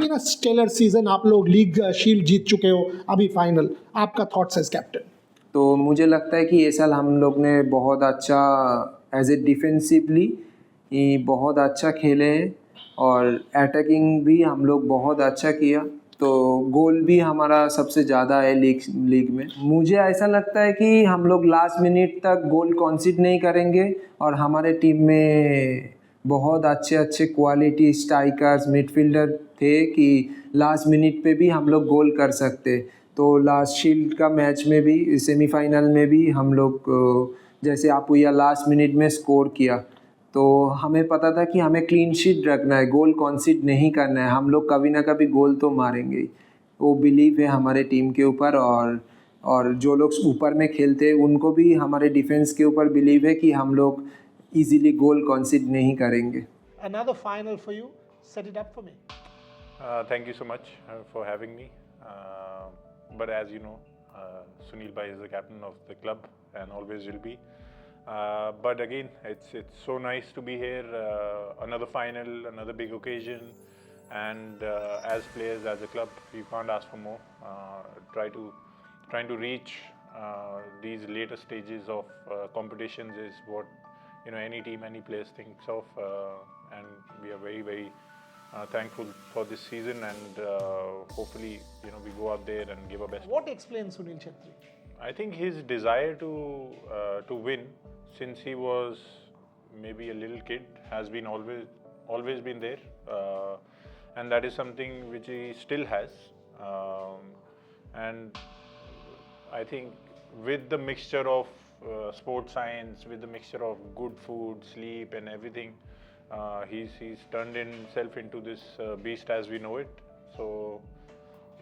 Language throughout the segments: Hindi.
बीन अ स्टेलर सीजन, आप लोग लीग शील्ड जीत चुके हो, अभी फाइनल, आपका थॉट्स एज कैप्टन? तो मुझे लगता है कि ये साल हम लोग ने बहुत अच्छा एज ए डिफेंसिवली बहुत अच्छा खेले हैं और अटैकिंग भी हम लोग बहुत अच्छा किया। तो गोल भी हमारा सबसे ज़्यादा है लीग में। मुझे ऐसा लगता है कि हम लोग लास्ट मिनट तक गोल कॉन्सीड नहीं करेंगे और हमारे टीम में बहुत अच्छे अच्छे क्वालिटी स्ट्राइकर्स मिडफील्डर थे कि लास्ट मिनट पे भी हम लोग गोल कर सकते। तो लास्ट शील्ड का मैच में भी सेमीफाइनल में भी हम लोग जैसे अपुया लास्ट मिनट में स्कोर किया, तो हमें पता था कि हमें क्लीन शीट रखना है, गोल कॉन्सीड नहीं करना है, हम लोग कभी ना कभी गोल तो मारेंगे ही। वो बिलीव है हमारे टीम के ऊपर और जो लोग ऊपर में खेलते हैं उनको भी हमारे डिफेंस के ऊपर बिलीव है कि हम लोग इजीली गोल कॉन्सीड नहीं करेंगे। Another final for you, set it up for me. Thank you so much for having me. But as you know, Sunil Bhai is the captain of the club and always will be. But again, it's so nice to be here. Another final, another big occasion, and as players, as a club, you can't ask for more. Trying to reach these later stages of competitions is what any team, any players thinks of, and we are very very thankful for this season, and hopefully we go out there and give our best. What explains Sunil Chhetri? I think his desire to win since he was maybe a little kid has been always been there, and that is something which he still has, and I think with the mixture of sports science, with the mixture of good food, sleep and everything, he's turned himself into this beast as we know it. So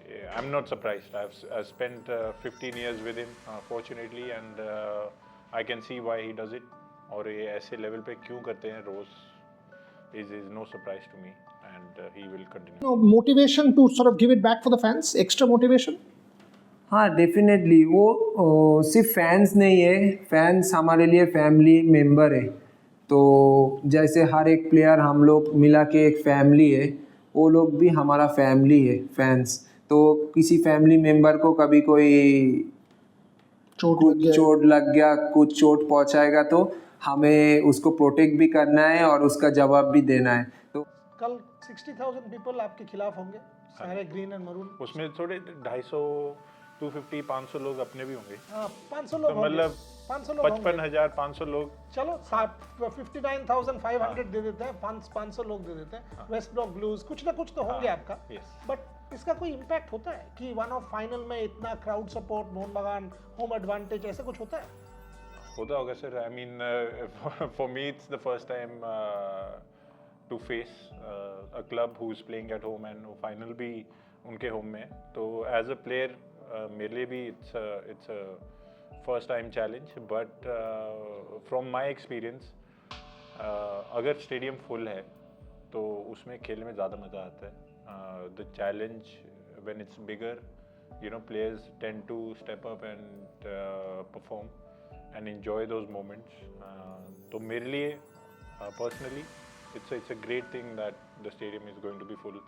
yeah, I'm not surprised. I've spent 15 years with him, fortunately, and I can see why he does it. और ये ऐसे लेवल पे क्यों करते हैं रोज is no surprise to me, and he will continue. No motivation to sort of give it back for the fans, extra motivation? हाँ डेफिनेटली, वो सिर्फ फैंस नहीं है, फैंस हमारे लिए फैमिली मेंबर है। तो जैसे हर एक प्लेयर हम लोग मिला के एक फैमिली है, वो लोग भी हमारा फैमिली है फैंस। तो किसी फैमिली मेंबर को कभी कोई चोट लग गया, कुछ चोट पहुंचाएगा तो हमें उसको प्रोटेक्ट भी करना है और उसका जवाब भी देना है। तो कल 60,000 पीपल आपके खिलाफ होंगे, सारे ग्रीन एंड मरून। उसमें थोड़े 250, 250, 500 लोग अपने भी होंगे। 500 लोग, तो मतलब 500 लोग, 55,500 लोग। चलो 59,500 दे देते हैं, 500 लोग दे देते हैं। वेस्ट ब्लॉक ब्लूज कुछ ना कुछ तो होंगे आपका। बट इसका कोई इम्पैक्ट होता है कि वन ऑफ फाइनल में इतना क्राउड सपोर्ट, मोहन बागान होम एडवांटेज, ऐसे कुछ होता है? होता होगा sir. I mean for me it's the first time to face a club who is playing at home and final भी उनके होम में। तो एज अ प्लेयर मेरे लिए भी it's a first time challenge, but from my experience अगर स्टेडियम फुल है तो उसमें खेलने में ज़्यादा मज़ा आता है। The challenge when it's bigger, players tend to step up and perform and enjoy those moments. तो मेरे लिए personally it's a great thing that the stadium is going to be full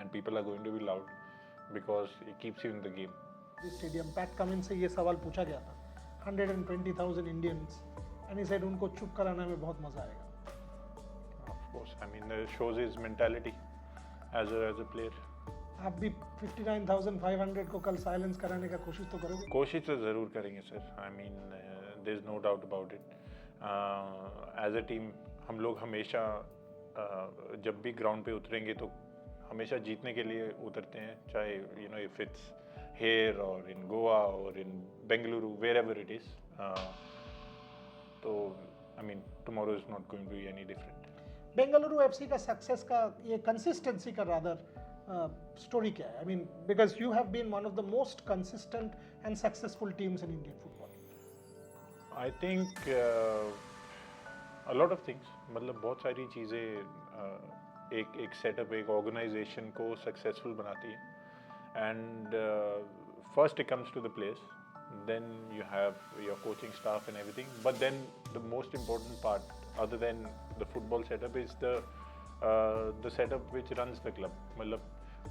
and people are going to be loud because it keeps you in the game. Stadium PAT Cummins से ये सवाल पूछा गया था, 120,000 इंडियंस, एंड ही सेड उनको चुप कराने में बहुत मजा आएगा। Of course, I mean it shows his mentality as a player. आप भी 59,500 को कल साइलेंस कराने का कोशिश तो करोगे? कोशिश तो ज़रूर करेंगे sir. I mean there is no doubt about it. As a team हम लोग हमेशा जब भी ग्राउंड पे उतरेंगे तो हमेशा जीतने के लिए उतरते हैं, चाहे if it's here or in Goa or in Bengaluru, wherever it is. So I mean tomorrow is not going to be any different. Bengaluru FC का सक्सेस का ये कंसिस्टेंसी का रादर स्टोरी क्या है? I mean because you have been one of the most consistent and successful teams in Indian football. I think a lot of things, मतलब बहुत सारी चीज़ें एक सेटअप, एक ऑर्गेनाइजेशन को सक्सेसफुल बनाती है। And first it comes to the players, then you have your coaching staff and everything, but then the most important part other than the football setup is the setup which runs the club. मतलब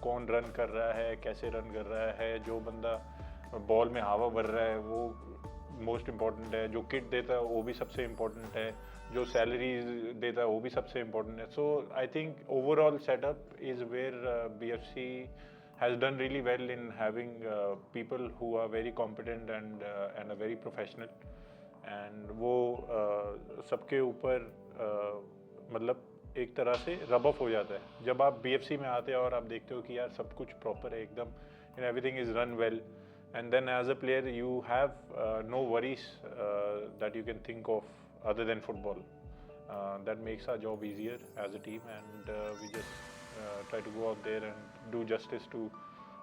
कौन रन कर रहा है, कैसे रन कर रहा है, जो बंदा बॉल में हवा भर रहा है वो मोस्ट इम्पॉर्टेंट है, जो किट देता है वो भी सबसे इम्पॉर्टेंट है, जो सैलरी देता है वो भी सबसे इम्पॉर्टेंट है. So I think overall setup is where BFC has done really well in having people who are very competent and are very professional. And वो सबके ऊपर मतलब एक तरह से रब ऑफ हो जाता है जब आप BFC में आते हो और आप देखते हो कि यार सब कुछ प्रॉपर है एकदम, and everything is run well. And then as a player you have no worries that you can think of other than football. That makes our job easier as a team, and we just try to go out there and do justice to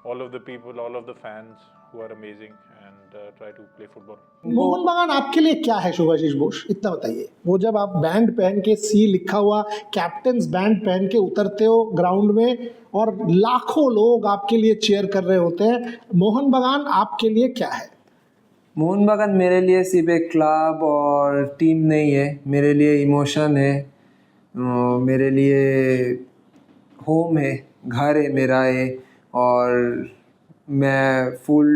all of the people, all of the fans who are amazing, and try to play football. Mohan बागान आपके लिए क्या है शुभाशीष बोस, इतना बताइए. वो जब आप बैंड पहन के सी लिखा हुआ कैप्टन्स बैंड पहन के उतरते हो ग्राउंड में और लाखों लोग आपके लिए चीयर कर रहे होते हैं, मोहन बागान आपके लिए क्या है? मोहन बागान मेरे लिए सिर्फ एक क्लब और टीम नहीं है, मेरे लिए इमोशन है, मेरे लिए होम है, घर है मेरा है. और मैं फुल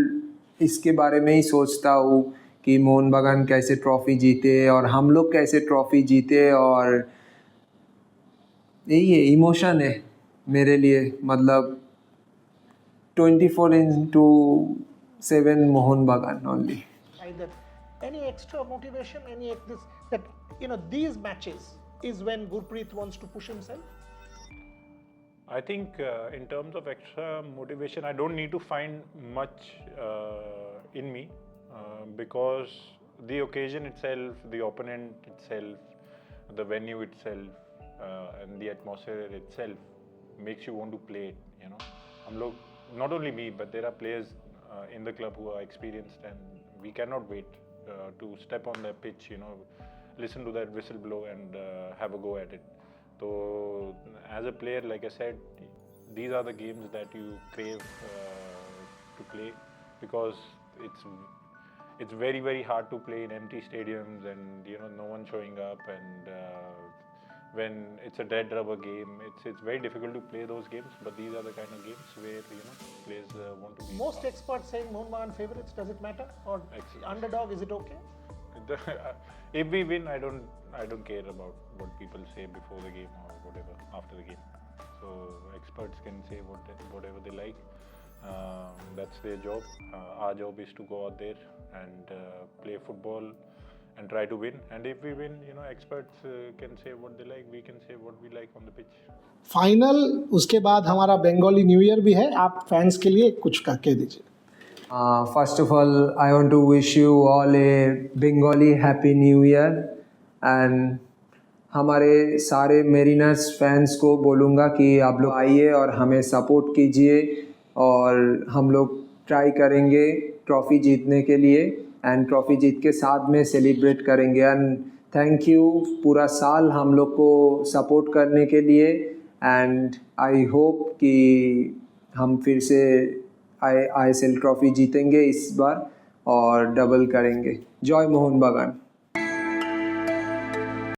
इसके बारे में ही सोचता हूँ कि मोहन बागान कैसे ट्रॉफ़ी जीते और हम लोग कैसे ट्रॉफ़ी जीते. और यही है, इमोशन है मेरे लिए. मतलब 24/7 मोहन बागान only. Either any extra motivation, any this that these matches is when Gurpreet wants to push himself? I think in terms of extra motivation, I don't need to find much in me because the occasion itself, the opponent itself, the venue itself, and the atmosphere itself makes you want to play it. हम लोग, not only me, but there are players in the club who are experienced, and we cannot wait to step on the pitch, listen to that whistle blow and have a go at it. So as a player, like I said, these are the games that you crave to play because it's very, very hard to play in empty stadiums and no one showing up, and when it's a dead rubber game, it's very difficult to play those games. But these are the kind of games where players want to be. Most experts saying Mohan Bagan favorites. Does it matter, or underdog? Is it okay? If we win, I don't care about what people say before the game or whatever after the game. So experts can say whatever they like. That's their job. Our job is to go out there and play football and try to win. And if we win, experts can say what they like. We can say what we like on the pitch. Final, उसके बाद हमारा बंगाली न्यू ईयर भी है. आप फैंस के लिए कुछ कह दीजिए. First of all, I want to wish you all a Bengali Happy New Year, and हमारे सारे मेरिनर्स फैंस को बोलूँगा कि आप लोग आइए और हमें सपोर्ट कीजिए, और हम लोग ट्राई करेंगे ट्रॉफ़ी जीतने के लिए, एंड ट्रॉफ़ी जीत के साथ में सेलिब्रेट करेंगे. एंड थैंक यू पूरा साल हम लोग को सपोर्ट करने के लिए, एंड आई होप कि हम फिर से ISL ट्रॉफ़ी जीतेंगे इस बार और डबल करेंगे. जय मोहन बागान.